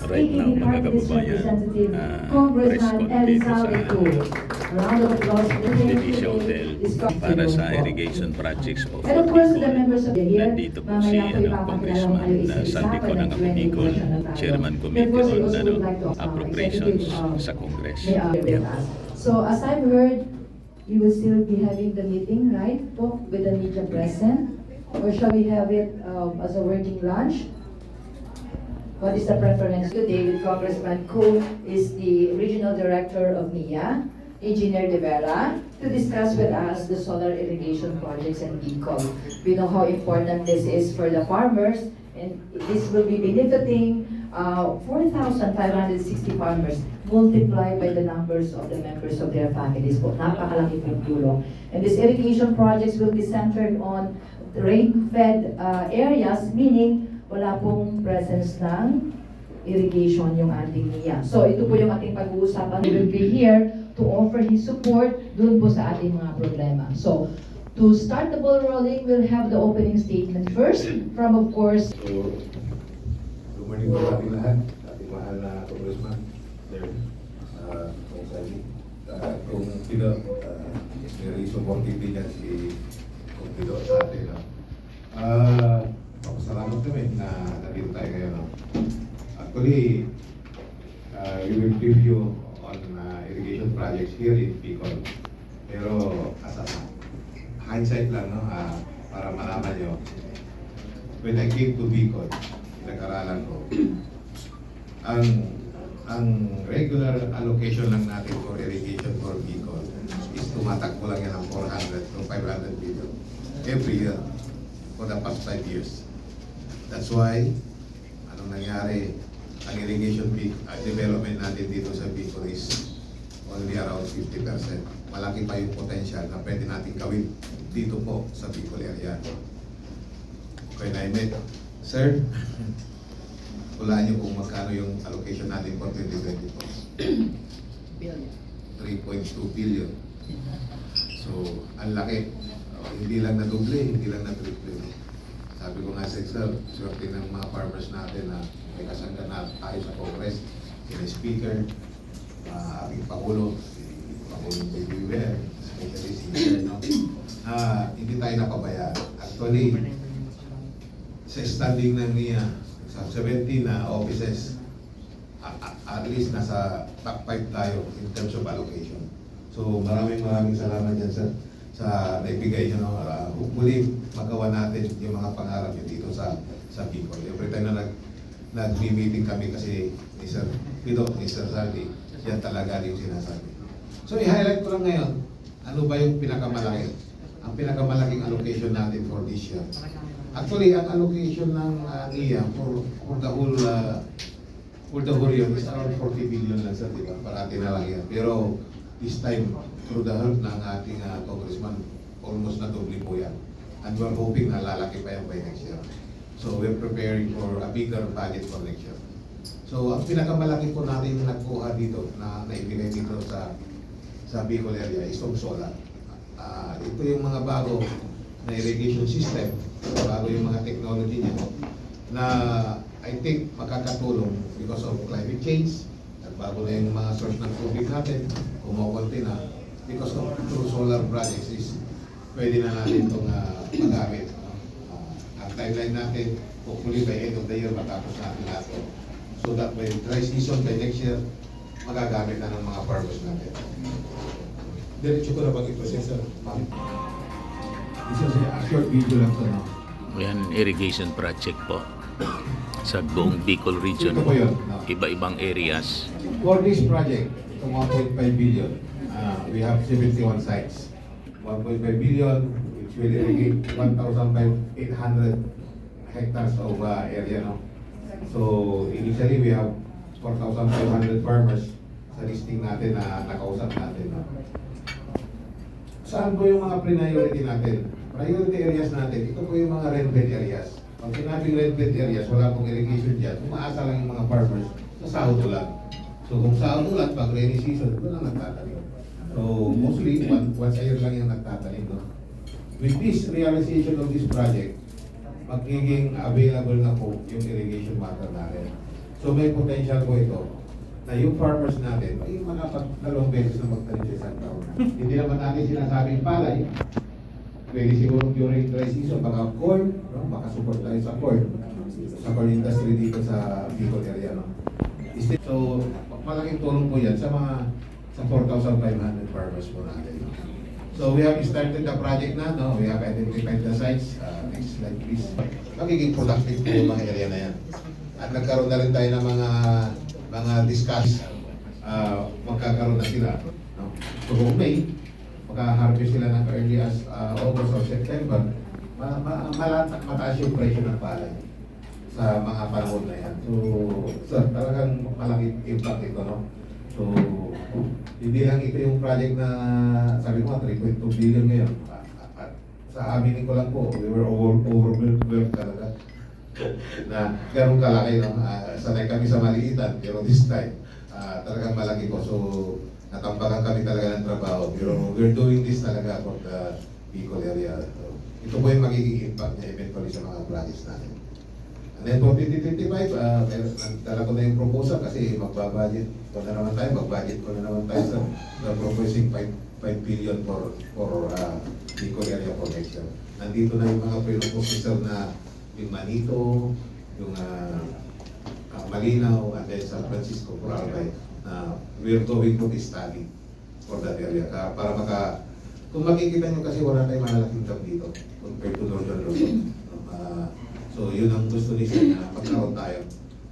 right now, mga kababayan, press con dito sa Delicious Hotel para sa irrigation projects po. And of course, the members of the year, Nandito po si Congressman Sandy Conang Bicol, Chairman Committee on Appropriations sa Congress. So as I've heard, you will still be having the meeting, right, po, with the media present? Or shall we have it as a working lunch? What is the preference today with Congressman Koo, is the Regional Director of NIA, Engineer De Vera, to discuss with us the solar irrigation projects in Bicol. We know how important this is for the farmers, and this will be benefiting 4,560 farmers, multiplied by the numbers of the members of their families. Napakalaki pong tulong. And these irrigation projects will be centered on rain-fed areas, meaning wala pong presence ng irrigation yung ating NIA. So ito po yung ating pag-uusapan. We will be here to offer his support dun po sa ating mga problema. So to start the ball rolling, we'll have the opening statement first from, of course, So, good morning po ating lahat, ating mahal na Congressman, Sir, kung sabi, kung sino, very supportive din yan si Kung Pido sa atin. Papasalamat kami na nandito tayo ngayon. Actually, we will brief you on irrigation projects here in Bicol. Pero as a hindsight lang, no, para malaman nyo, when I came to Bicol, pinag-aralan ko, ang regular allocation lang natin for irrigation for Bicol is tumatakbo lang yan ng 400 to 500 billion every year for the past 5 years. That's why, anong nangyari, ang irrigation development natin dito sa Bicol is only around 50%. Malaki pa yung potential na pwede natin gawin dito po sa Bicol area. When I met, Sir, hulaan niyo kung magkano yung allocation natin for 2024. 3.2 billion. So, ang laki. Hindi lang na-double, hindi lang na-triple. Sabi ko nga sa Sir, swerte ng mga farmers natin na may kasangga na tayo sa Congress, sila Speaker, ating Pangulo, si Pangulong Baby Ware, especially si Sir, no? Hindi tayo napabayaan. Actually, sa standing ng NIA, sa 17 na offices, at least nasa top 5 tayo in terms of allocation. So maraming salamat dyan sa naibigay nyo. Hopefully magawa natin yung mga pangarap nyo dito sa Bicol. Every time na nag-meeting kami kasi ni Sir Pido, ni Sir Sandy, yan talaga yung sinasabi. So i-highlight ko lang ngayon, ano ba yung pinakamalaki? Ang pinakamalaking allocation natin for this year. Actually, ang allocation ng NIA for the whole year is around 40 billion lang, sir, di ba? Parati na lang yan. Pero this time, through the help ng ating congressman, almost na doble po yan. And we're hoping na lalaki pa yan by next year. So we're preparing for a bigger budget for next year. So ang pinakamalaki po natin nagkuha dito, na naibigay dito sa Bicol area is yung solar. Ito yung mga bago na irrigation system, bago yung mga technology niya na I think makakatulong because of climate change, nagbago na yung mga source ng tubig natin, kumukunti na because of through solar projects is pwede na natin itong magamit. Ang timeline natin, hopefully by end of the year matapos natin lahat. So that by dry season, by next year, magagamit na ng mga farmers natin. Diretso ko na bang ito siya, sir? Isa a short video lang ito, no? Yan, irrigation project po sa buong Bicol region. Ito po yun, no? Iba-ibang areas. For this project, itong 1.5 billion, we have 71 sites. 1.5 billion, which will irrigate 1,800 hectares of area, no? So, initially, we have 4,500 farmers sa listing natin na nakausap natin, no? Saan po yung mga priority natin? Priority areas natin, ito po yung mga red-bed areas. Pag sinabing red-bed areas, wala pong irrigation dyan, umaasa lang yung mga farmers sa sahod ulan. So kung sahod ulan, pag rainy season, doon lang nagtatanim. So mostly, once a year lang yung nagtatanim. No? With this realization of this project, magiging available na po yung irrigation water natin. So may potential po ito na yung farmers natin, ay makapag-dalawang beses na magtanim sa isang taon. Hindi naman natin sinasabing palay. Pwede siguro during dry season, baka corn, no? Baka support tayo sa corn industry dito sa Bicol area. No? So, malaking tulong po yan sa 4,500 farmers po natin. So we have started the project na, no? We have identified the sites. Next slide please. Magiging productive po yung mga area na yan. At nagkaroon na rin tayo ng mga discuss. Magkakaroon na sila. No? So kung May, maka-harvest sila ng early as August or September, mataas yung presyo ng palay sa mga panahon na yan. So, sir, talagang malaking impact ito, no? So, hindi lang ito yung project na sabi ko 3.2 billion ngayon. At sa amin ko lang po, we were overwhelmed talaga na ganun kalaki. No? Sanay kami sa maliitan, pero this time talagang malaki po. So, natambakan kami talaga ng trabaho. Pero we're doing this talaga for the Bicol area. So, ito po yung magiging impact niya eventually sa mga projects natin. And then for 2025, nagdala ko na yung proposal kasi magbabudget ko na naman tayo, mag-budget ko na naman tayo sa proposing 5 billion for Bicol area for next year. Nandito na yung mga proposal na yung Manito, yung Malinaw, and then San Francisco, Boracay, na we're going to be study for that area. Para kung makikita nyo kasi wala tayong malalaking dam dito compared to Northern Luzon. So yun ang gusto ni Sir na magkaroon tayo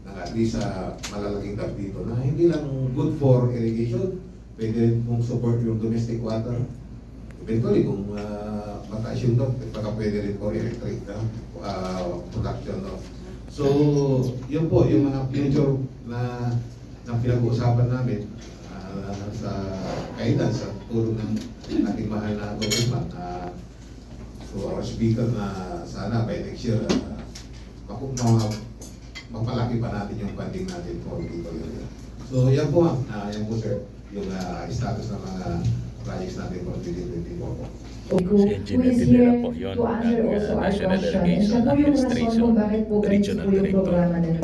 ng at least malalaking dam dito na hindi lang good for irrigation, pwede rin kung support yung domestic water. Eventually kung mataas yung dam, baka pwede rin for electric production. No? So yun po yung mga future na pinag-uusapan namin sa guidance sa tulong ng ating mahal na government. So our speaker na sana by next year mapalaki pa natin yung funding natin for Bicol area. So yan po sir, yung status ng mga projects natin for 2024 po. Who is here to answer also our question. And siya po yung rason kung bakit po ganito po yung programa na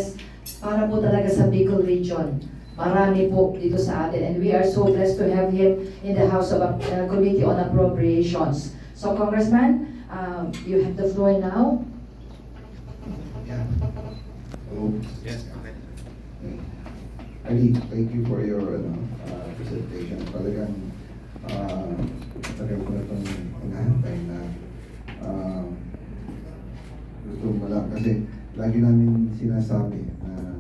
para po talaga sa Bicol region. Marami po dito sa atin. And we are so blessed to have him in the House of Committee on Appropriations. So Congressman, you have the floor now. Yeah. Hello. Yes. Ali, thank you for your presentation. Talagang talagang ko na itong hinahantay na gusto mo lang kasi lagi namin sinasabi na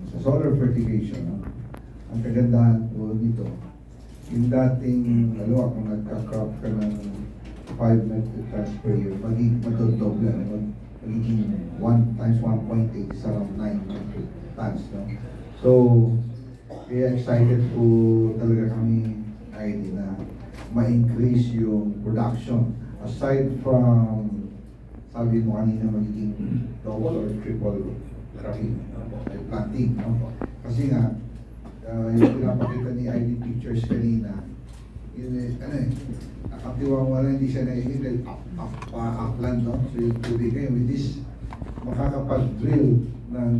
sa solar fertigation, ang kagandahan po nito, yung dating lalo kung nagka-crop ka ng 5 metric tons per year, madodoble, magiging 1 times 1.8 is around 9 metric tons. No? So, kaya excited po talaga kami ID na ma-increase yung production. Aside from, sabi mo kanina, magiging double or triple planting. No? Kasi nga, yung pinapakita ni ID pictures kanina, yun nakatiwang wala, hindi siya naiinit, upland, no? So yung tubig ngayon, with this, makakapag-drill ng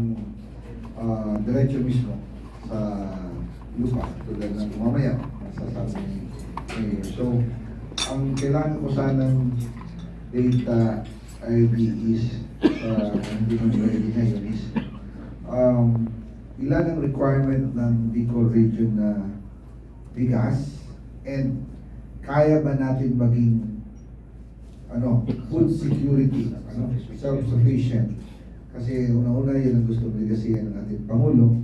diretso mismo sa lupa, tulad ng mamaya, masasabi ni So, ang kailangan ko sanang data ID is, hindi mo ready ngayon is, ilan ang requirement ng Bicol region na bigas, and kaya ba natin maging food security, self-sufficient? Kasi una-una yun ang gusto ligasihan ng ating Pangulo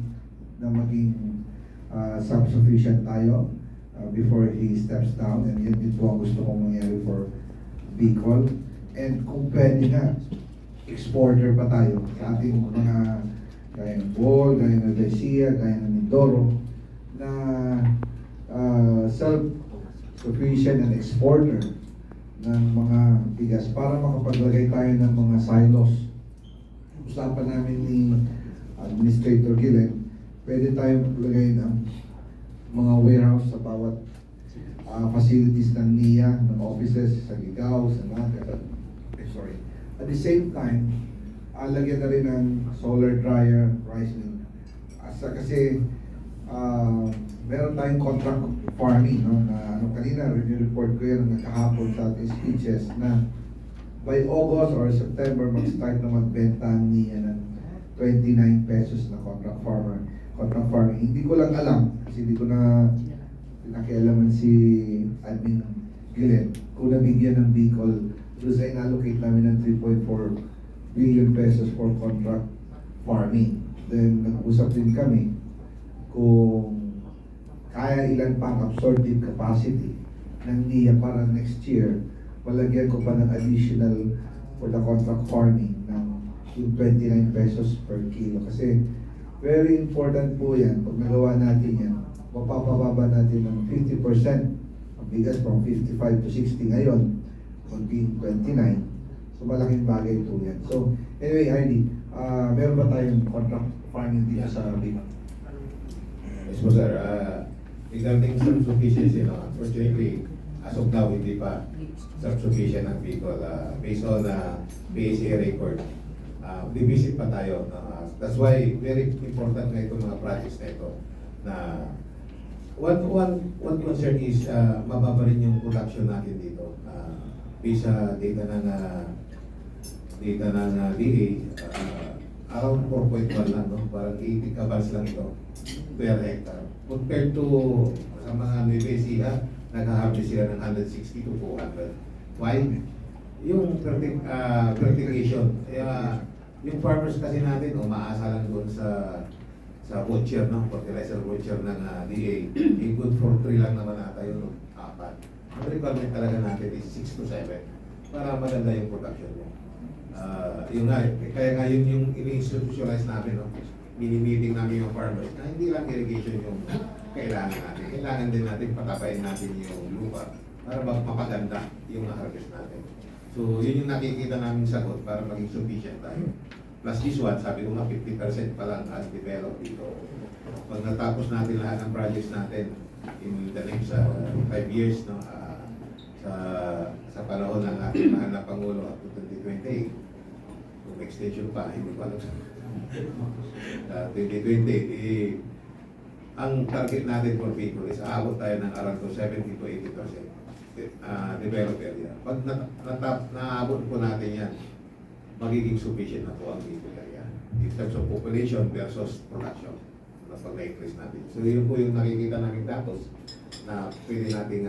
na maging self-sufficient tayo before he steps down, and yun din po ang gusto kong mangyari for Bicol. And kung pwede nga, exporter pa tayo sa ating mga gaya ng Bohol, gaya ng Dacia, gaya ng Mindoro, na self-sufficient and exporter ng mga bigas para makapaglagay tayo ng mga silos. Usapan namin ni Administrator Gilen, pwede tayong maglagay ng mga warehouse sa bawat facilities ng NIA, ng offices, sa Ligao, sa mga At the same time, lagyan na rin ng solar dryer, rice mill, Kasi meron tayong contract farming, no? Na kanina, report ko yan kahapon sa ating speeches na by August or September, mag-start na magbenta ang NIA ng 29 pesos na contract farming. Hindi ko lang alam, kasi hindi ko na nakialaman si Admin Gillen kung nabigyan ng Bicol doon sa in-allocate namin ng 3.4 billion pesos for contract farming. Then, nag-usap din kami kung kaya ilan pang absorptive capacity ng NIA para next year, malagyan ko pa ng additional for the contract farming ng yung 29 pesos per kilo. Kasi very important po yan, pag nagawa natin yan, mapapababa natin ng 50% ang bigas from 55 to 60 ngayon, maging 29. So malaking bagay po yan. So anyway, Arnie, meron ba tayong contract farming dito sa Bicol? Yes po sir, regarding self-sufficiency, no, unfortunately, as of now, hindi pa self-sufficient ang Bicol. Based on PACA record, divisit pa tayo. No? That's why, very important na itong mga projects na ito. Na one concern is, mababa rin yung production natin dito. Based sa data ng DA, around 4.1 lang, no? Parang 80 kabals lang ito per hectare. Compared to sa mga Nueva Ecija, nag-harvest sila ng 160 to 200. Why? Yung fertigation. Yung farmers kasi natin, umaasa lang doon sa butcher, no? Fertilizer butcher ng DA. Good for 3 lang naman ata yun, 4. Ang requirement talaga natin is 6 to 7 para maganda yung production mo. Yun nga, kaya nga yun yung ini-institutionalize namin, no? Mini-meeting namin yung farmers na hindi lang irrigation yung kailangan natin. Kailangan din natin patapain natin yung lupa para mapaganda yung harvest natin. So yun yung nakikita namin sagot para maging sufficient tayo. Plus this one, sabi ko nga 50% pa lang as developed dito. Pag natapos natin lahat ng projects natin in the next 5 years, no, sa panahon ng ating mahal na Pangulo up to 2028, kung extension pa, hindi ko alam sa 2020, ang target natin for people is aabot tayo ng around 70 to 80% developed area. Pag naabot po natin yan, magiging sufficient na po ang people area in terms of population versus production na pag na-increase natin. So yun po yung nakikita namin datos na pwede natin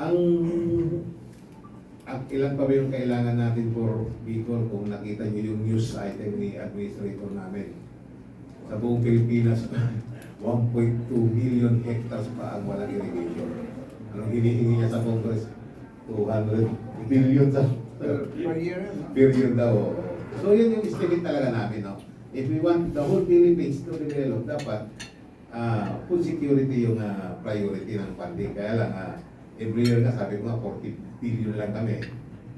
ang ilan pa ba yung kailangan natin for Bicol kung nakita nyo yung news item ni administrator namin. Sa buong Pilipinas, 1.2 million hectares pa ang walang irrigation. Anong hinihingi niya sa Congress? 200 billion per year daw. So yun yung estimate talaga namin. No? If we want the whole Philippines to develop, dapat food security yung priority ng funding. Kaya lang, every year nga sabi ko nga 40 billion lang kami.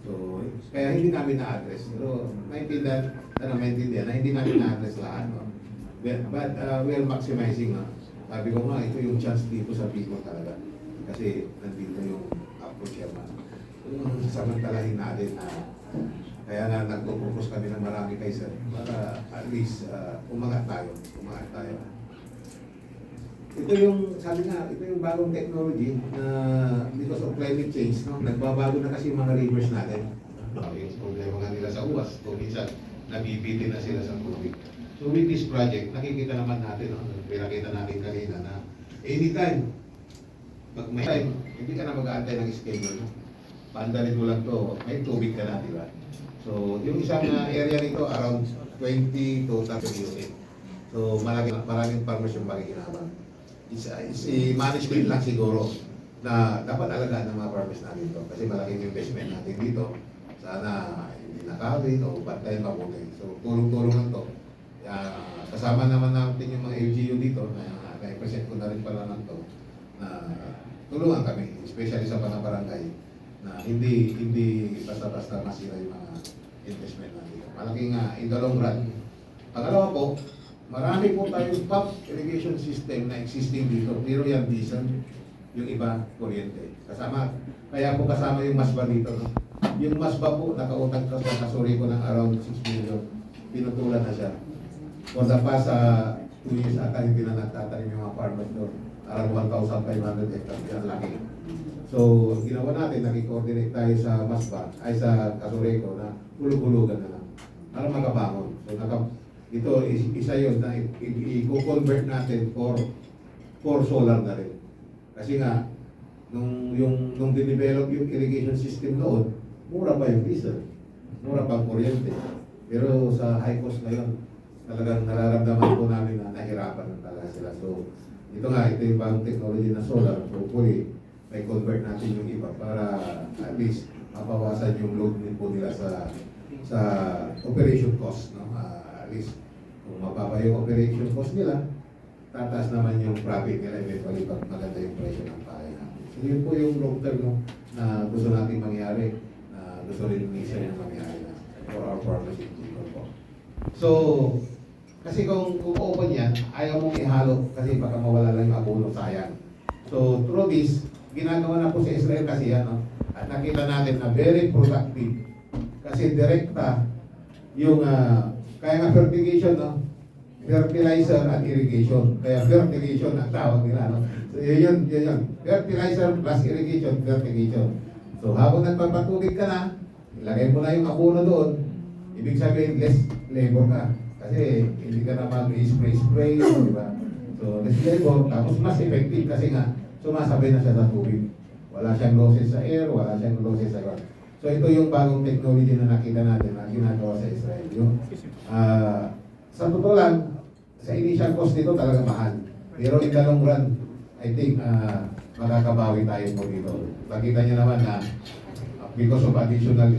So, kaya hindi namin na-address. Pero maintindihan na hindi namin na-address lahat. No? But we're maximizing. No? Sabi ko nga, ito yung chance dito sa people talaga. Kasi nandito yung approach chairman. Yung samantalahin natin na kaya nga nagpo-propose kami ng marami kay sir para at least umangat tayo. Ito yung, sabi nga, ito yung bagong technology na because of climate change, no? Nagbabago na kasi yung mga rivers natin. Yung problema nga nila sa uwas, kung minsan nabibitin na sila sa tubig. So with this project, nakikita naman natin, no? Pinakita natin kanina na anytime, pag may time, hindi ka na mag-aantay ng schedule. No? Paandalin mo lang to, may tubig ka na, di ba? So yung isang area nito, around 20 to 30 unit. So maraming farmers yung makikinaban. It's management lang siguro na dapat alagaan ng mga farmers natin dito kasi malaking investment natin dito. Sana hindi nakawin o bantayan mabuti. So tulong-tulong lang to. Kasama naman natin yung mga LGU dito na i-present ko na rin pala lang to na tulungan kami, especially sa barangay na hindi basta-basta masira yung mga investment natin. Malaking in the long run. Pangalawa po, marami po tayong pump irrigation system na existing dito. Pero yan diesel, yung iba kuryente. Kaya po kasama yung masba dito. No? Yung masba po, nakautang ka sa kasuri ko ng around 6 million. Pinutulan na siya. For the past 2 years ata hindi na nagtatanim yung mga farmers doon. Around 1,500 hectares, yan laki. So, ginawa natin, nag-coordinate tayo sa Masba, ay sa Casureco na hulog-hulugan na lang para makabangon. So, ito, isa yun na i-convert natin for solar na rin. Kasi nga, nung dinevelop yung irrigation system noon, mura pa yung diesel, mura pa ang kuryente. Pero sa high cost ngayon, talagang nararamdaman po namin na nahirapan na talaga sila. So, ito yung bagong technology na solar. Hopefully, may convert natin yung iba para at least mapawasan yung load din po nila sa operation cost. No? At least, kung mababa yung operation cost nila, tataas naman yung profit nila eventually pag maganda yung presyo ng pahay natin. So, yun po yung long term no, na gusto natin mangyari, na gusto rin ng isa yung mangyari na for our farmers in Bicol po. So, kasi kung open yan, ayaw mong ihalo kasi baka mawala lang yung abono, sayang. So, through this, ginagawa na po sa Israel kasi yan, no? At nakita natin na very productive. Kasi direkta yung, kaya nga fertigation, no? Fertilizer at irrigation. Kaya fertigation ang tawag nila, no? So, yun. Fertilizer plus irrigation, fertigation. So, habang nagpapatubig ka na, ilagay mo na yung abono doon, ibig sabihin, less labor ka. Kasi hindi ka na mag-spray, di ba? So, less labor, tapos mas effective kasi nga, sumasabay na siya sa tubig. Wala siyang losses sa air, wala siyang losses sa ground. So, ito yung bagong technology na nakita natin na ginagawa sa Israel. Yung, sa totoo lang, sa initial cost nito talaga mahal. Pero in the long run, I think makakabawi tayo po dito. Pakita niyo naman na because of additional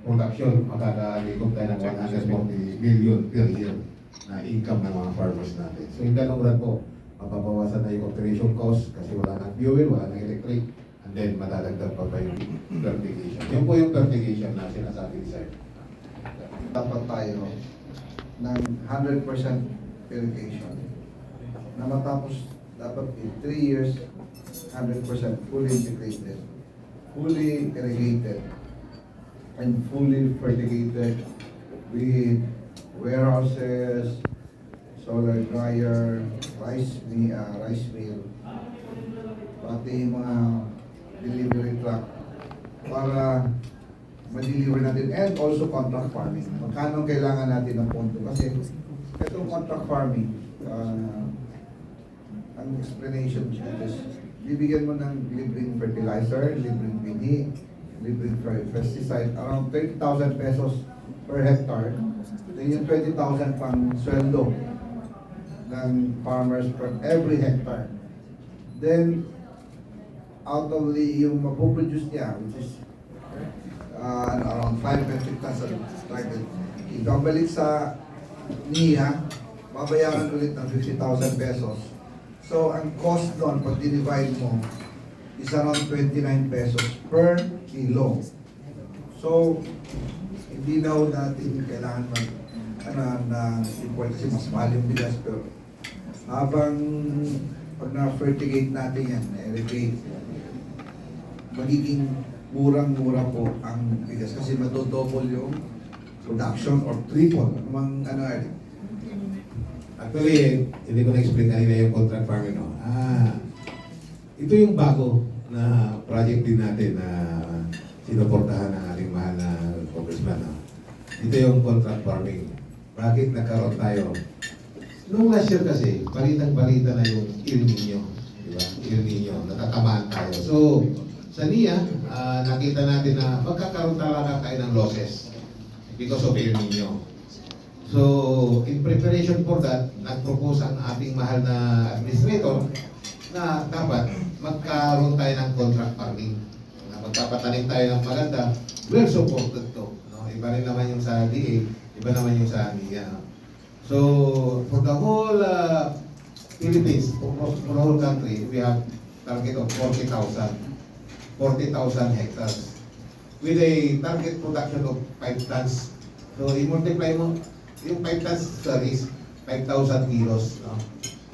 production, makakalikop tayo ng 140 million per year na income ng mga farmers natin. So in the long run po, mapapawasan na yung operation cost kasi wala nang fuel, wala nang electric, and then madadagdag pa yung fertigation. Yun po yung fertigation na sinasabi ni Sir. Dapat tayo ng 100% irrigation na matapos dapat in 3 years 100% fully integrated, fully irrigated, and fully fertigated with warehouses, solar dryer, rice mill, pati yung mga delivery truck para ma-deliver natin, and also contract farming. Magkano kailangan natin ng pondo? Kasi itong contract farming, ang explanation is bibigyan mo ng libreng fertilizer, libreng bini, libreng pesticide, around 30,000 pesos per hectare. Then yung 20,000 pang sweldo ng farmers per every hectare. Then, out of yung mapuproduce niya, which is around 5 metric tons at target, ibabalik sa NIA, babayaran ulit ng 50,000 pesos. So, ang cost doon, pag dinivide mo, is around 29 pesos per kilo. So, hindi na natin kailangan import kasi mas mahal yung bigas. Pero habang pag na-fertigate natin yan, na-irrigate, magiging murang-mura po ang bigas kasi madodouble yung production or triple. Actually, hindi ko na-explain kanina yung contract farming. No? Ito yung bago na project din natin na sinuportahan ng ating mahal na congressman. No? Ito yung contract farming. Bakit nagkaroon tayo? Nung last year kasi, balitang-balita na yung El Nino. Diba? El Nino, natatamaan tayo. So, sa NIA, nakita natin na magkakaroon talaga tayo ng losses because of El Nino. So, in preparation for that, nag-propose ang ating mahal na administrator na dapat magkaroon tayo ng contract farming. Na magpapatanim tayo ng maganda, well supported to. No? Iba rin naman yung sa DA, iba naman yung sa NIA. No? So, for the whole Philippines, for the whole country, we have target of 40,000 hectares with a target production of 5 tons. So, i-multiply mo, yung 5 tons is 5,000 kilos. No?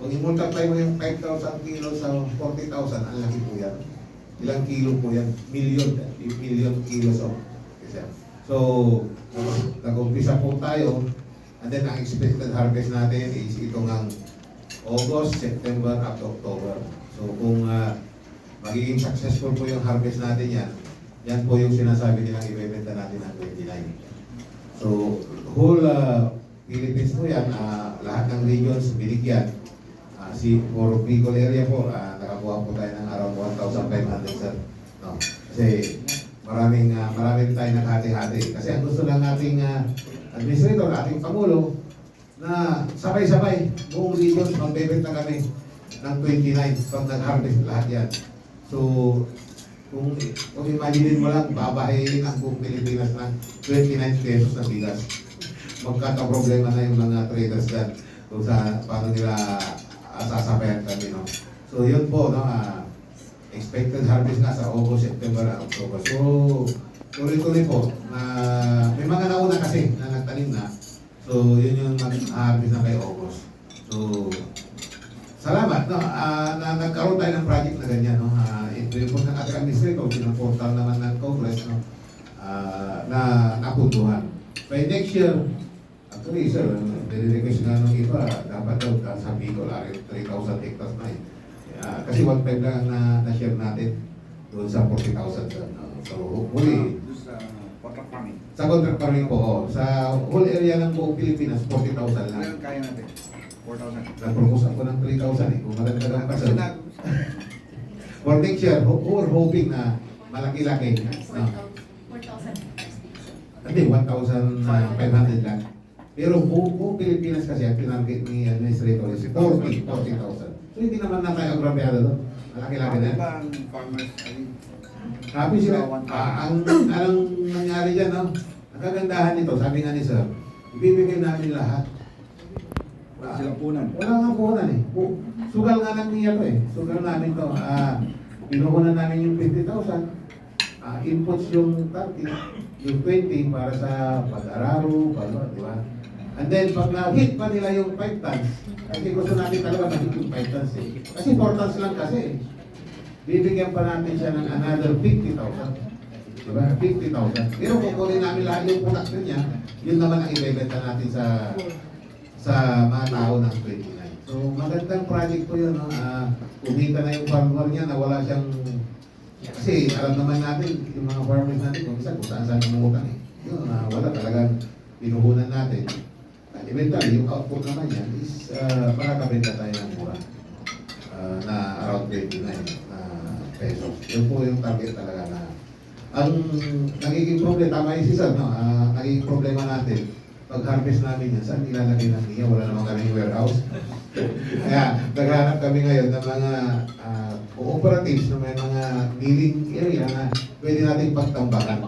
Kung i-multiply mo yung 5,000 kilos sa 40,000, ang laki po yan. Ilang kilo po yan? Million kilos of isa. So, nag-umpisa po tayo And then ang expected harvest natin is itong ang August, September, up to October. So kung magiging successful po yung harvest natin yan po yung sinasabi nilang ibebenta natin ng 29. So whole Philippines po yan, lahat ng regions binigyan. For Bicol area po, nakakuha po tayo ng around 1,500 sir. No? Kasi maraming tayo naghati-hati. Kasi ang gusto lang ating administrator, ating Pangulo, na sabay-sabay buong regions magbebenta kami ng 29 pag nag-harvest lahat yan. So, kung imagine mo lang, babahayin ang buong Pilipinas ng 29 pesos na bigas. Magkakaproblema na yung mga traders dyan kung sa paano nila sasabayan kami. No? So, yun po, no, expected harvest nga sa August, September, at October. So, tuloy-tuloy po. May mga nauna kasi na nagtanim na. So, yun yung mag-harvest na kay August. So, salamat, no? Na nagkaroon tayo ng project na ganyan, no? Ito yung po ng ating administrator, pinaportal naman ng Congress, no? Na napunduhan. By next year, actually, sir, nire-request nga nung iba, dapat daw sa Bicol, 3,000 hectares na eh. Kasi 1.5 lang na-share natin doon sa 40,000, sir. No? So, hopefully, sa contract farming po, sa whole area ng buong Pilipinas, 40,000 lang. Ilan kaya natin? 4,000. Nag-propose ako ng 3,000 eh, kung maganda pa sir. For next year, we're hoping na malaki-laki. No? 4,000. Hindi, 1,500 lang. Pero buong Pilipinas kasi ang pinarget ni administrator is 40,000. So hindi naman na tayo agrabyado doon. Malaki-laki na. Iba ang farmers, Happy sila. Anong nangyari dyan, no? Ang kagandahan nito, sabi nga ni sir, ibibigay namin lahat. wala silang punan. Wala nga puhunan eh. Sugal nga lang niya to eh. Sugal namin to. Pinuhunan namin yung 50,000. Inputs yung 30, yung 20 para sa pag-araro, di ba? And then pag na-hit pa nila yung 5 tons, kasi gusto natin talaga ma-hit yung 5 tons eh. Kasi 4 tons lang kasi eh. Bibigyan pa natin siya ng another 50,000. Diba? 50,000. Pero kukunin namin lahat yung production niya, yun naman ang ibebenta natin sa mga tao ng 29. So magandang project po yun. No? Kumita na yung farmer niya na wala siyang... Kasi alam naman natin, yung mga farmers natin, kung saan umutang eh. Yun, wala talagang pinuhunan natin. Eventually, yung output naman yan is makakabenta tayo ng mura na around 29 pesos. Yun po yung target talaga na ang nagiging problema, tama yung sisal, no? Nagiging problema natin, pag-harvest namin yan, saan nilalagay ng niya? Wala naman kaming warehouse. Kaya naghanap kami ngayon ng mga cooperatives na may mga milling area na pwede natin pagtambakan.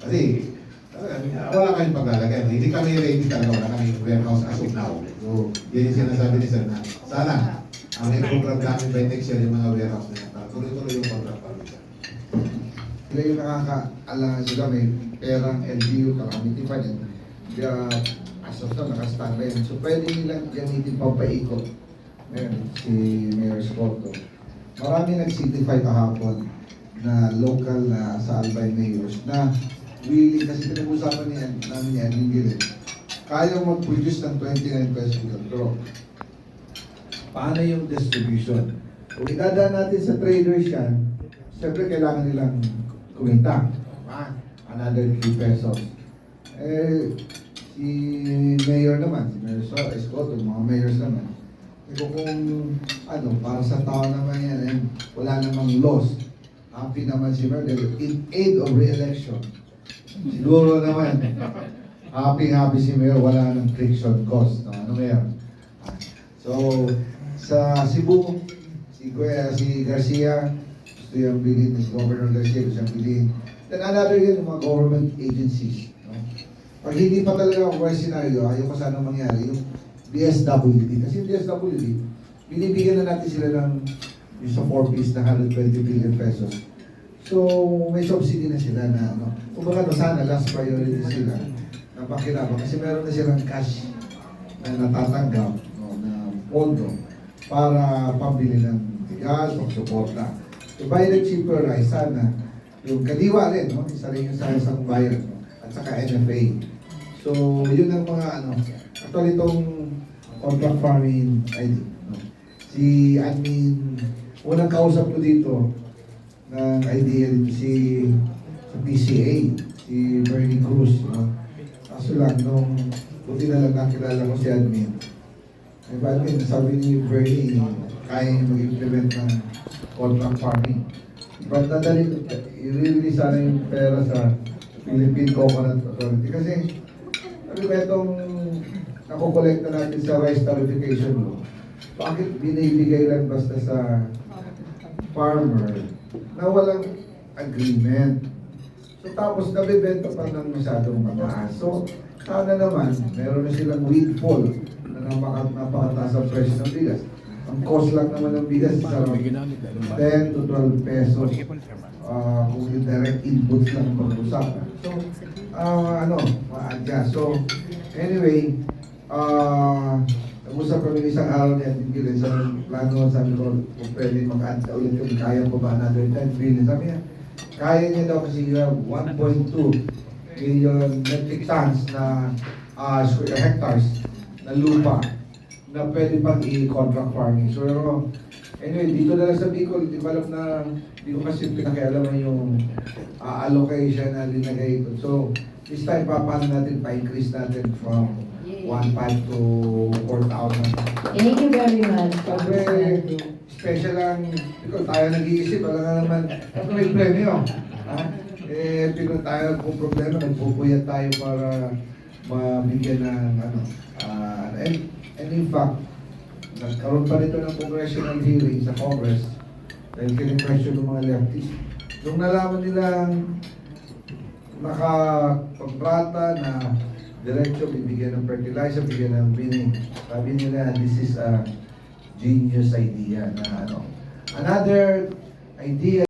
Kasi wala kaming paglalagay. Hindi kami ready talaga, wala kaming warehouse as of now. So, yun yung sinasabi ni sir na sana may program namin by next year yung mga warehouse na yan. Tuloy-tuloy yung contract pa rin. Sila yung nakakaalangan sila, may perang LGU, calamity pa din. Kaya as of now, naka-standby yun. So pwede nilang gamitin pampaikot. Ngayon, si Mayor Scorto. Marami nag-certify kahapon na local na sa Albay Mayors na willing, kasi pinag-usapan namin ni Admin Gilid, kaya mag-produce ng 29 pesos pero paano yung distribution? Kung idadaan natin sa traders yan, siyempre kailangan nilang kumita. Another 3 pesos. Si Mayor naman, si Mayor Escoto, mga mayors naman, kung para sa tao naman yan, and wala namang loss. Happy naman si Mayor, in aid of re-election. Siguro naman, happy si Mayor, wala nang friction cost. No? Ano Mayor? So, sa Cebu, si Garcia, gusto yung bilhin, si Governor Garcia, gusto yung bilhin. Then another yun, mga government agencies. No? Pag hindi pa talaga ang worst scenario, ayaw ko sana mangyari, yung DSWD. Kasi yung DSWD, binibigyan na natin sila ng yung sa 4-piece na 120 billion pesos. So, may subsidy na sila na, ano, kumbaga sana last priority sila na pakinabang kasi meron na silang cash na natatanggap, no, na pondo para pambili ng bigas o suporta. So, buy the cheaper rice, sana yung kadiwa rin, no? Isa rin yung sa isang buyer, no? At saka NFA. So, yun ang mga Actually, itong contract farming ID. No? Si admin, unang kausap ko dito ng idea dito sa PCA, si Bernie Cruz. No? Kaso lang, nung buti na lang nakilala ko si admin. Ay admin, sabi ni Bernie, kaya mag-implement ng contract farming. But nadali, i-release sana yung pera sa Philippine Coconut Authority. Kasi, ano ba itong nakukolekta natin sa rice tarification law? Bakit binibigay lang basta sa farmer na walang agreement? So tapos nabibenta pa ng masyadong mataas. So sana naman, meron na silang windfall na napakataas ang presyo ng bigas. Ang cost lang naman ng bigas is around 10 to 12 pesos kung yung direct inputs lang pag-usapan. So, ma-adjust. So, anyway, nag-usap kami isang araw niya, tingin sa plano, sabi ko, kung pwede mag-add ulit yung kaya ko ba another 10 billion. Sabi niya, kaya niya daw kasi 1.2 million metric tons na square hectares na lupa na pwede pang i-contract farming. So, anyway, dito na lang sa Bicol, di ba alam na, di ko kasi pinakialaman yung allocation na linagay ito. So, this time, paano natin, pa-increase natin from 1.5 to 4,000. Thank you very much, Siyempre, Congressman. special lang, ikaw tayo nag-iisip, wala nga naman, ano may premyo? Ha? Pero tayo kung problema, nagpupuyat tayo para mabigyan ng and in fact, nagkaroon pa nito ng congressional hearing sa Congress dahil kini-question ng mga leftists. Nung nalaman nilang nakapagprata na diretso, bibigyan ng fertilizer, bibigyan ng winning, sabi nila, this is a genius idea na Another idea